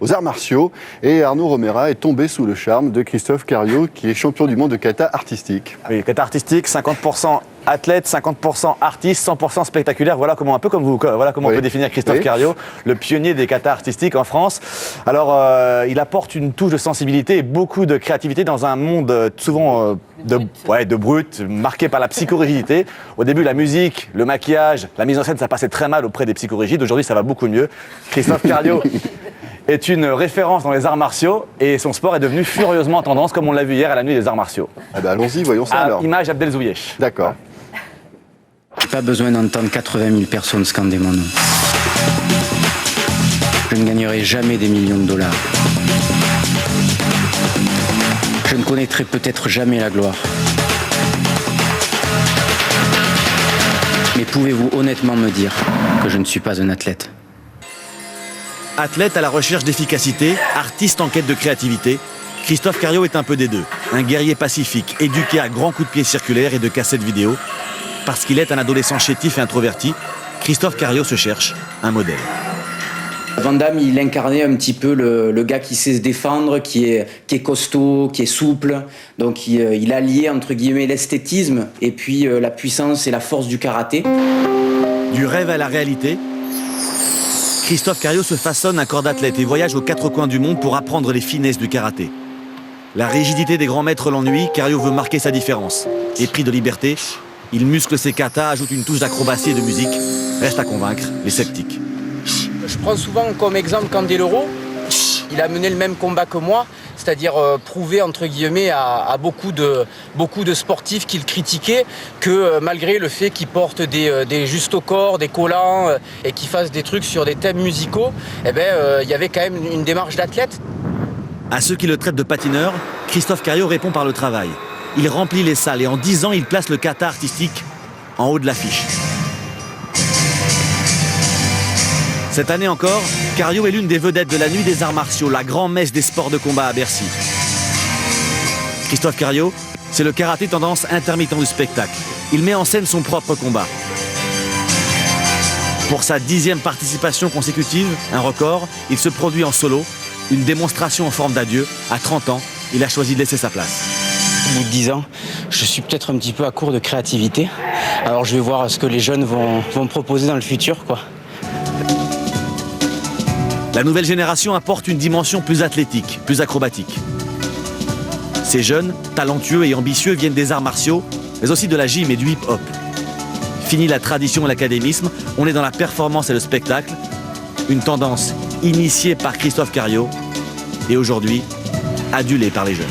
aux arts martiaux. Et Arnaud Romera est tombé sous le charme de Christophe Cariou, qui est champion du monde de kata artistique. Oui, kata artistique, 50% athlète, 50% artiste, 100% spectaculaire. Voilà comment, un peu comme vous, voilà comment on peut définir Christophe Cariou, le pionnier des katas artistiques en France. Alors, il apporte une touche de sensibilité et beaucoup de créativité dans un monde souvent de brut, marqué par la psychorigidité. Au début, la musique, le maquillage, la mise en scène, ça passait très mal auprès des psychorigides. Aujourd'hui, ça va beaucoup mieux. Christophe Cariou est une référence dans les arts martiaux et son sport est devenu furieusement tendance, comme on l'a vu hier à la nuit des arts martiaux. Ah ben allons-y, voyons ça alors. Image Abdel Zouyesh. D'accord. J'ai pas besoin d'entendre 80 000 personnes scander mon nom. Je ne gagnerai jamais des millions de dollars. Je ne connaîtrai peut-être jamais la gloire. Mais pouvez-vous honnêtement me dire que je ne suis pas un athlète ? Athlète à la recherche d'efficacité, artiste en quête de créativité, Christophe Cariou est un peu des deux. Un guerrier pacifique, éduqué à grands coups de pied circulaires et de cassettes vidéo. Parce qu'il est un adolescent chétif et introverti, Christophe Cariou se cherche un modèle. Van Damme, il incarnait un petit peu le gars qui sait se défendre, qui est costaud, qui est souple. Donc il alliait entre guillemets l'esthétisme et puis la puissance et la force du karaté. Du rêve à la réalité, Christophe Cariou se façonne un corps d'athlète et voyage aux quatre coins du monde pour apprendre les finesses du karaté. La rigidité des grands maîtres l'ennuie, Cariou veut marquer sa différence. Épris de liberté, il muscle ses katas, ajoute une touche d'acrobatie et de musique. Reste à convaincre les sceptiques. Je prends souvent comme exemple Candeloro. Il a mené le même combat que moi, c'est-à-dire prouver entre guillemets à beaucoup de sportifs qu'il critiquait que malgré le fait qu'il porte des justes au corps, des collants et qu'il fasse des trucs sur des thèmes musicaux, il y avait quand même une démarche d'athlète. À ceux qui le traitent de patineur, Christophe Cariou répond par le travail. Il remplit les salles et en 10 ans, il place le kata artistique en haut de l'affiche. Cette année encore, Cariou est l'une des vedettes de la nuit des arts martiaux, la grand-messe des sports de combat à Bercy. Christophe Cariou, c'est le karaté tendance intermittent du spectacle. Il met en scène son propre combat. Pour sa 10e participation consécutive, un record, il se produit en solo, une démonstration en forme d'adieu. À 30 ans, il a choisi de laisser sa place. Au bout de 10 ans, je suis peut-être un petit peu à court de créativité. Alors je vais voir ce que les jeunes vont me proposer dans le futur, quoi. La nouvelle génération apporte une dimension plus athlétique, plus acrobatique. Ces jeunes, talentueux et ambitieux viennent des arts martiaux, mais aussi de la gym et du hip-hop. Fini la tradition et l'académisme, on est dans la performance et le spectacle. Une tendance initiée par Christophe Cariou et aujourd'hui adulée par les jeunes.